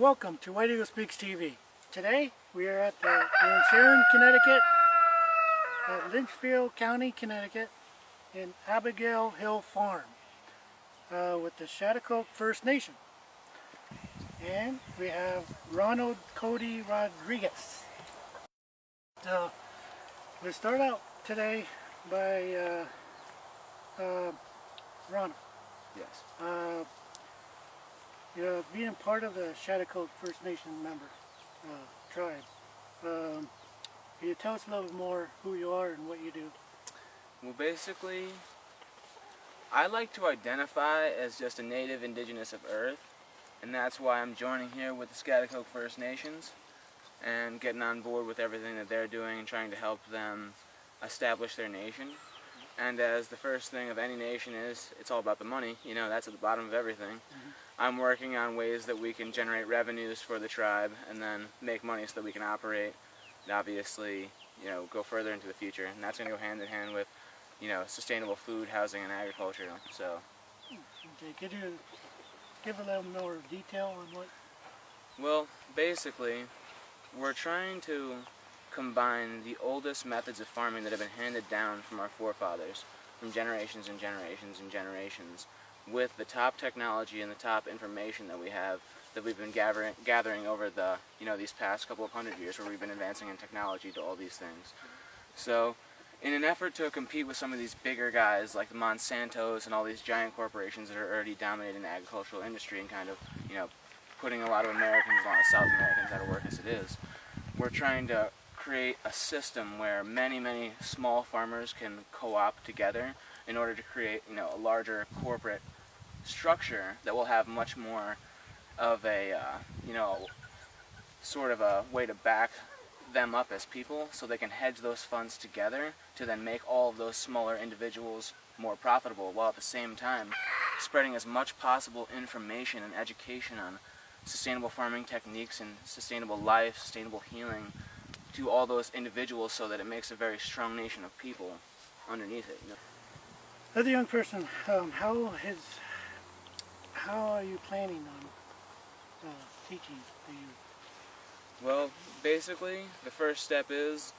welcome to White Eagle Speaks TV. Today we are we're in Sharon, Connecticut, at Litchfield County, Connecticut, in Abigail Hill Farm with the Schagticoke First Nation. And we have Ronald Cody Rodriguez. So we'll start out today by Ronald. Yes. Being part of the Schagticoke First Nation member tribe, can you tell us a little bit more who you are and what you do? Well, basically, I like to identify as just a native indigenous of Earth, and that's why I'm joining here with the Schagticoke First Nations and getting on board with everything that they're doing and trying to help them establish their nation. And as the first thing of any nation is, it's all about the money. You know, that's at the bottom of everything. Mm-hmm. I'm working on ways that we can generate revenues for the tribe and then make money so that we can operate and obviously, go further into the future. And that's going to go hand in hand with, sustainable food, housing, and agriculture. So. Okay, could you give a little more detail on what? Well, basically, we're trying to combine the oldest methods of farming that have been handed down from our forefathers from generations and generations and generations with the top technology and the top information that we've been gathering over the these past couple of 100 years, where we've been advancing in technology to all these things. So in an effort to compete with some of these bigger guys like the Monsantos and all these giant corporations that are already dominating the agricultural industry and kind of putting a lot of Americans, a lot of South Americans out of work as it is, we're trying to create a system where many small farmers can co-op together in order to create a larger corporate structure that will have much more of a sort of a way to back them up as people, so they can hedge those funds together to then make all of those smaller individuals more profitable, while at the same time spreading as much possible information and education on sustainable farming techniques and sustainable life, sustainable healing to all those individuals, so that it makes a very strong nation of people underneath it. As a young person, how are you planning on teaching the youth? Well, basically, the first step is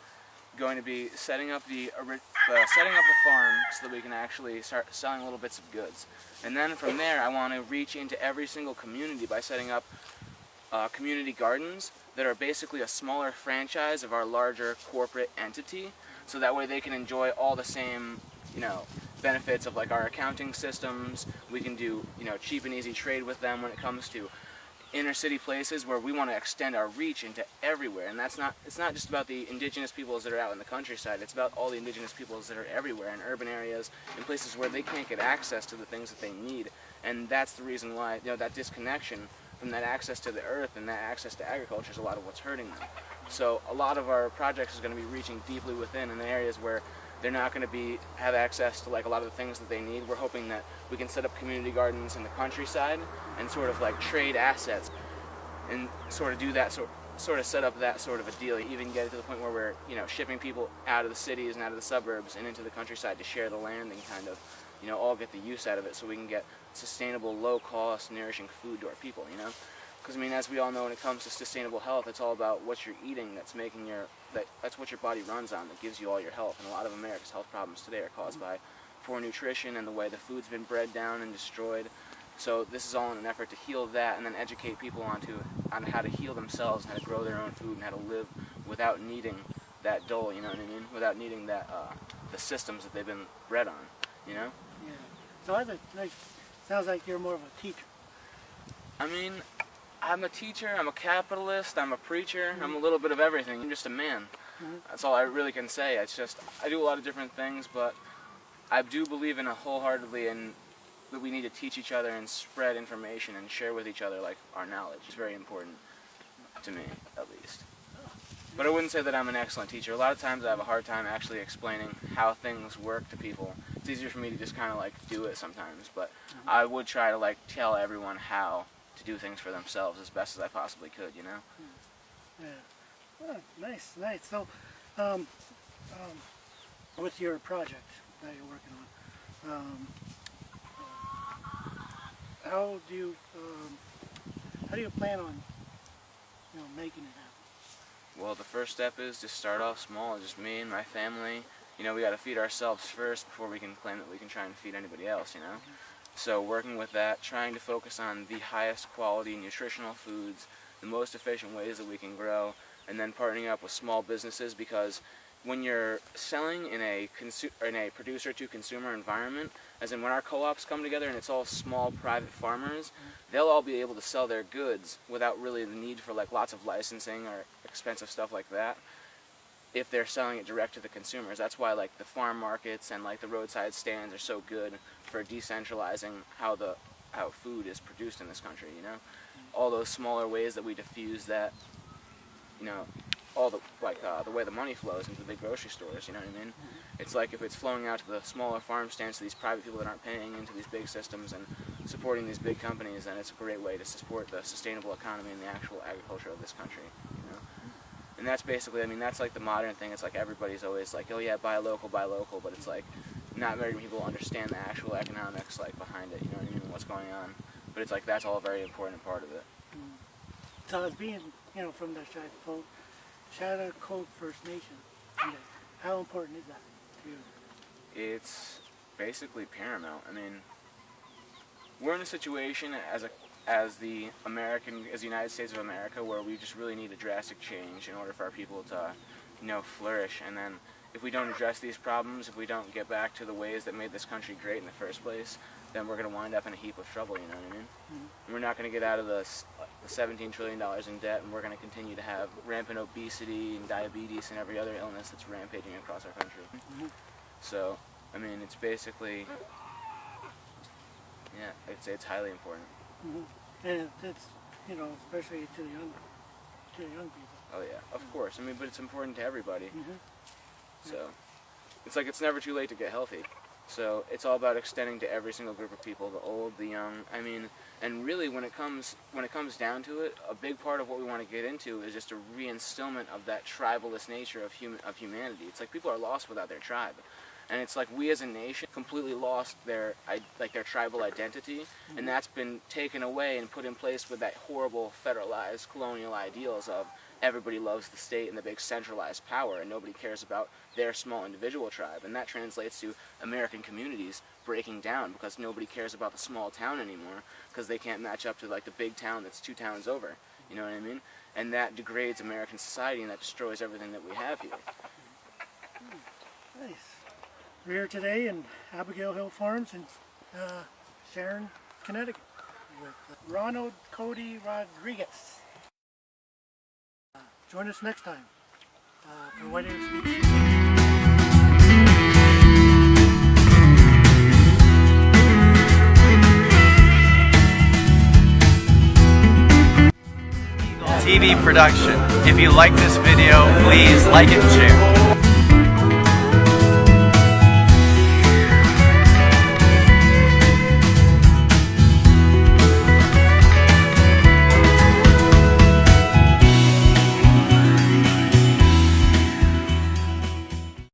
going to be setting up the farm so that we can actually start selling little bits of goods. And then from there, I want to reach into every single community by setting up community gardens that are basically a smaller franchise of our larger corporate entity, so that way they can enjoy all the same, benefits of like our accounting systems. We can do, cheap and easy trade with them when it comes to inner city places where we want to extend our reach into everywhere. And it's not just about the indigenous peoples that are out in the countryside, it's about all the indigenous peoples that are everywhere in urban areas, in places where they can't get access to the things that they need. And that's the reason why, that disconnection from that access to the earth and that access to agriculture is a lot of what's hurting them. So a lot of our projects is going to be reaching deeply within in the areas where they're not going to have access to like a lot of the things that they need. We're hoping that we can set up community gardens in the countryside and sort of like trade assets and sort of do that sort of set up that sort of a deal. Even get it to the point where we're shipping people out of the cities and out of the suburbs and into the countryside to share the land and kind of all get the use out of it, so we can get sustainable, low-cost, nourishing food to our people. Because as we all know, when it comes to sustainable health, it's all about what you're eating that's making that's what your body runs on, that gives you all your health. And a lot of America's health problems today are caused by poor nutrition and the way the food's been bred down and destroyed. So this is all in an effort to heal that, and then educate people on how to heal themselves, and how to grow their own food, and how to live without needing that dole, without needing that the systems that they've been bred on, Yeah. So sounds like you're more of a teacher. I'm a teacher, I'm a capitalist, I'm a preacher, I'm a little bit of everything. I'm just a man. That's all I really can say. It's just, I do a lot of different things, but I do believe in wholeheartedly that we need to teach each other and spread information and share with each other like our knowledge. It's very important to me, at least. But I wouldn't say that I'm an excellent teacher. A lot of times I have a hard time actually explaining how things work to people. It's easier for me to just kind of like do it sometimes, but I would try to like tell everyone how to do things for themselves as best as I possibly could, Yeah. Oh, nice. So, with your project that you're working on, how do you plan on making it happen? Well, the first step is to start off small, just me and my family. We got to feed ourselves first before we can claim that we can try and feed anybody else, So working with that, trying to focus on the highest quality nutritional foods, the most efficient ways that we can grow, and then partnering up with small businesses, because when you're selling in a producer-to-consumer environment, as in when our co-ops come together and it's all small private farmers, they'll all be able to sell their goods without really the need for lots of licensing or expensive stuff like that, if they're selling it direct to the consumers. That's why the farm markets and the roadside stands are so good for decentralizing how food is produced in this country. All those smaller ways that we diffuse that, all the the way the money flows into the big grocery stores. You know what I mean? It's if it's flowing out to the smaller farm stands, to these private people that aren't paying into these big systems and supporting these big companies, then it's a great way to support the sustainable economy and the actual agriculture of this country. And that's basically, that's the modern thing. It's everybody's always oh yeah, buy local, but it's not very many people understand the actual economics behind it. You know what I mean? What's going on? But it's that's all a very important part of it. So as being from the Schagticoke First Nation, how important is that to you? It's basically paramount. We're in a situation as the United States of America, where we just really need a drastic change in order for our people to flourish. And then if we don't address these problems, if we don't get back to the ways that made this country great in the first place, then we're going to wind up in a heap of trouble. You know what I mean? And we're not going to get out of the $17 trillion in debt, and we're going to continue to have rampant obesity and diabetes and every other illness that's rampaging across our country. So it's basically, yeah, I'd say it's highly important. And it's especially to the young people. Oh yeah, of course. But it's important to everybody. So it's never too late to get healthy. So it's all about extending to every single group of people, the old, the young. And really, when it comes down to it, a big part of what we want to get into is just a reinstillment of that tribalist nature of humanity. It's people are lost without their tribe. And it's we as a nation completely lost their tribal identity, and that's been taken away and put in place with that horrible federalized colonial ideals of everybody loves the state and the big centralized power, and nobody cares about their small individual tribe. And that translates to American communities breaking down because nobody cares about the small town anymore because they can't match up to the big town that's 2 towns over. You know what I mean? And that degrades American society, and that destroys everything that we have here. Nice. We're here today in Abigail Hill Farms in Sharon, Connecticut, with Ronald Cody Rodriguez. Join us next time for WESTV. TV production. If you like this video, please like it and share.